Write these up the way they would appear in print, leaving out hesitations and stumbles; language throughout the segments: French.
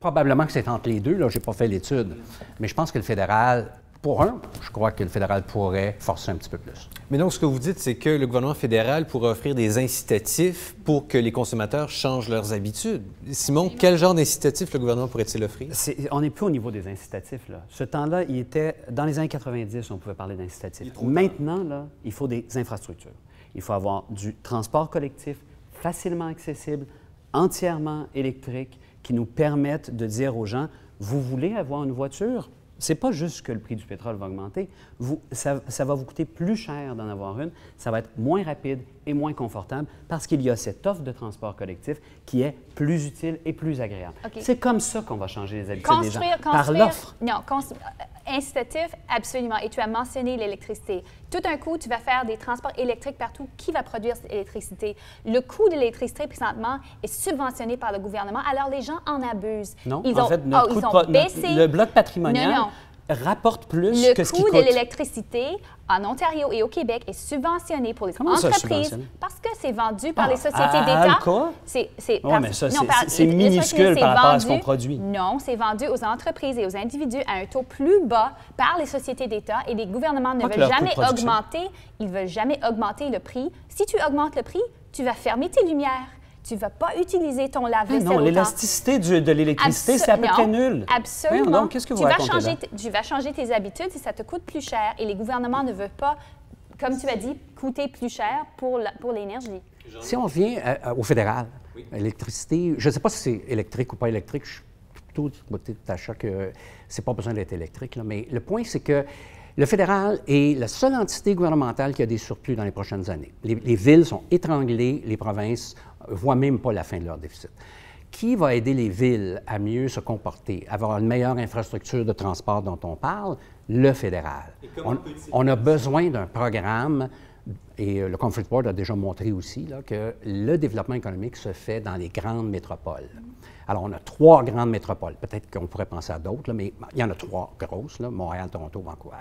Probablement que c'est entre les deux, là, je n'ai pas fait l'étude. Mais je pense que le fédéral, je crois que le fédéral pourrait forcer un petit peu plus. Mais donc, ce que vous dites, c'est que le gouvernement fédéral pourrait offrir des incitatifs pour que les consommateurs changent leurs habitudes. Simon, quel genre d'incitatifs le gouvernement pourrait-il offrir? On n'est plus au niveau des incitatifs, là. Ce temps-là, il était... Dans les années 90, on pouvait parler d'incitatifs. Maintenant, là, il faut des infrastructures. Il faut avoir du transport collectif facilement accessible, entièrement électrique, qui nous permettent de dire aux gens, vous voulez avoir une voiture? C'est pas juste que le prix du pétrole va augmenter. Ça va vous coûter plus cher d'en avoir une. Ça va être moins rapide et moins confortable parce qu'il y a cette offre de transport collectif qui est plus utile et plus agréable. Okay. C'est comme ça qu'on va changer les habitudes des gens, par l'offre. Non, incitatif, absolument. Et tu as mentionné l'électricité. Tout d'un coup, tu vas faire des transports électriques partout. Qui va produire cette électricité? Le coût de l'électricité, présentement, est subventionné par le gouvernement. Alors, les gens en abusent. Non, en fait, le bloc patrimonial rapporte plus que ce qui coûte. Le coût de l'électricité en Ontario et au Québec est subventionné pour les entreprises parce que c'est vendu par les sociétés d'État. Oui, mais ça, c'est minuscule par rapport à ce qu'on produit. Non, c'est vendu aux entreprises et aux individus à un taux plus bas par les sociétés d'État et les gouvernements ne veulent jamais augmenter. Ils ne veulent jamais augmenter le prix. Si tu augmentes le prix, tu vas fermer tes lumières. Tu ne vas pas utiliser ton lave-vaisselle Non, l'élasticité de l'électricité, c'est à peu près nul. Absolument. Donc, qu'est-ce que vous racontez là? Tu vas changer tes habitudes si ça te coûte plus cher et les gouvernements ne veulent pas, comme tu as dit, coûter plus cher pour l'énergie. Si on vient au fédéral, l'électricité, je ne sais pas si c'est électrique ou pas électrique, je suis plutôt du côté de Tacha que c'est pas besoin d'être électrique, là, mais le point, c'est que le fédéral est la seule entité gouvernementale qui a des surplus dans les prochaines années. Les villes sont étranglées, les provinces ne voient même pas la fin de leur déficit. Qui va aider les villes à mieux se comporter, à avoir une meilleure infrastructure de transport dont on parle? Le fédéral. On a besoin d'un programme, et le Conference Board a déjà montré aussi là, que le développement économique se fait dans les grandes métropoles. Alors, on a 3 grandes métropoles. Peut-être qu'on pourrait penser à d'autres, mais il y en a 3 grosses, là, Montréal, Toronto, Vancouver.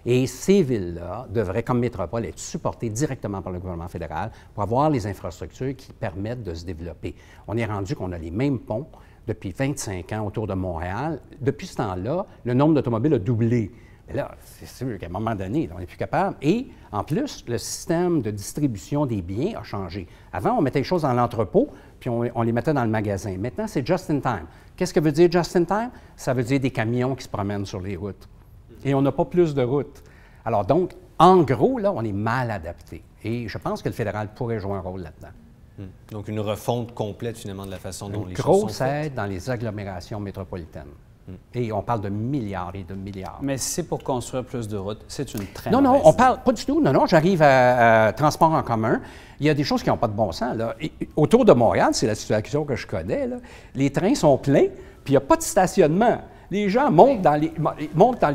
Et ces villes-là devraient, comme métropole, être supportées directement par le gouvernement fédéral pour avoir les infrastructures qui permettent de se développer. On est rendu qu'on a les mêmes ponts depuis 25 ans autour de Montréal. Depuis ce temps-là, le nombre d'automobiles a doublé. Mais là, c'est sûr qu'à un moment donné, on n'est plus capable. Et en plus, le système de distribution des biens a changé. Avant, on mettait les choses dans l'entrepôt, puis on les mettait dans le magasin. Maintenant, c'est just in time. Qu'est-ce que veut dire just in time? Ça veut dire des camions qui se promènent sur les routes. Et on n'a pas plus de routes. Alors donc, en gros, là, on est mal adapté. Et je pense que le fédéral pourrait jouer un rôle là-dedans. Donc, une refonte complète, finalement, de la façon dont les choses sont faites. Grosse aide dans les agglomérations métropolitaines. Et on parle de milliards et de milliards. Mais si c'est pour construire plus de routes, c'est une très Non, mauvaise on parle pas du tout. Non, j'arrive à transport en commun. Il y a des choses qui n'ont pas de bon sens, là. Et, autour de Montréal, c'est la situation que je connais, là. Les trains sont pleins, puis il n'y a pas de stationnement. Les gens montent dans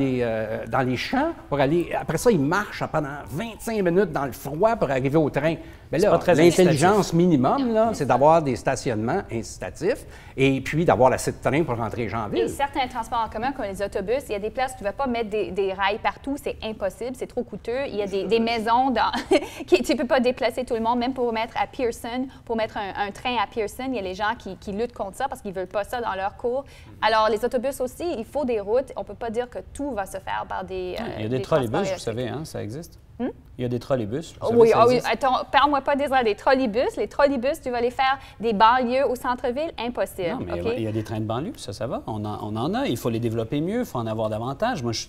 les champs pour aller... Après ça, ils marchent pendant 25 minutes dans le froid pour arriver au train. Mais là, l'intelligence minimum, là, c'est d'avoir des stationnements incitatifs et puis d'avoir assez de train pour rentrer les gens en ville. Et certains transports en commun, comme les autobus, il y a des places où tu ne vas pas mettre des rails partout. C'est impossible, c'est trop coûteux. Il y a des maisons tu ne peux pas déplacer tout le monde, même pour mettre à Pearson, pour mettre un train à Pearson. Il y a les gens qui luttent contre ça parce qu'ils ne veulent pas ça dans leur cours. Alors, les autobus aussi, il faut des routes. On ne peut pas dire que tout va se faire par des il y a des trolleybus, vous savez, hein, ça existe. Il y a des trolleybus. Oui, attends, parle-moi pas des trolleybus. Les trolleybus, tu vas les faire des banlieues au centre-ville, impossible. Non, mais il y a des trains de banlieue, ça va. On en a. Il faut les développer mieux, il faut en avoir davantage. Moi, je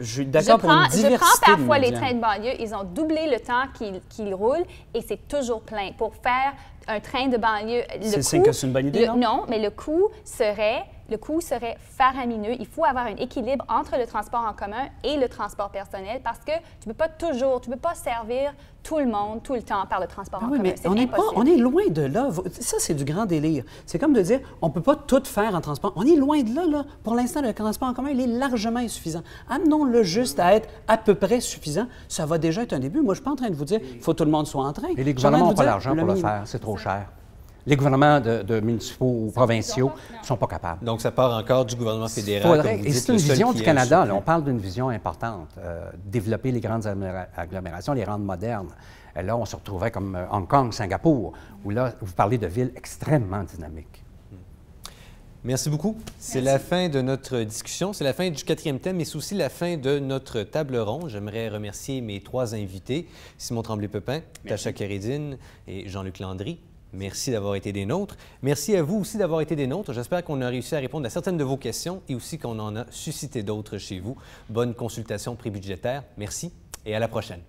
suis d'accord pour une diversité. Je prends parfois les trains de banlieue, ils ont doublé le temps qu'ils roulent et c'est toujours plein. Pour faire un train de banlieue, c'est une bonne idée, non? Non, mais le coût serait faramineux. Il faut avoir un équilibre entre le transport en commun et le transport personnel parce que tu ne peux pas servir tout le monde, tout le temps par le transport en commun. Mais on est loin de là. Ça, c'est du grand délire. C'est comme de dire, on ne peut pas tout faire en transport. On est loin de là, là. Pour l'instant, le transport en commun, il est largement insuffisant. Amenons-le juste à être à peu près suffisant. Ça va déjà être un début. Moi, je ne suis pas en train de vous dire qu'il faut que tout le monde soit en train. Et les gouvernements n'ont pas l'argent pour le faire. C'est trop cher. Les gouvernements de municipaux ou provinciaux ne sont pas capables. Donc, ça part encore du gouvernement fédéral. Et c'est une vision du Canada. Là, on parle d'une vision importante. Développer les grandes agglomérations, les rendre modernes. Là, on se retrouverait comme Hong Kong, Singapour, où là, vous parlez de villes extrêmement dynamiques. Merci beaucoup. C'est la fin de notre discussion. C'est la fin du 4e thème, mais c'est aussi la fin de notre table ronde. J'aimerais remercier mes 3 invités, Simon Tremblay-Pepin, Tascha Kérédine et Jean-Luc Landry. Merci d'avoir été des nôtres. Merci à vous aussi d'avoir été des nôtres. J'espère qu'on a réussi à répondre à certaines de vos questions et aussi qu'on en a suscité d'autres chez vous. Bonne consultation prébudgétaire. Merci et à la prochaine.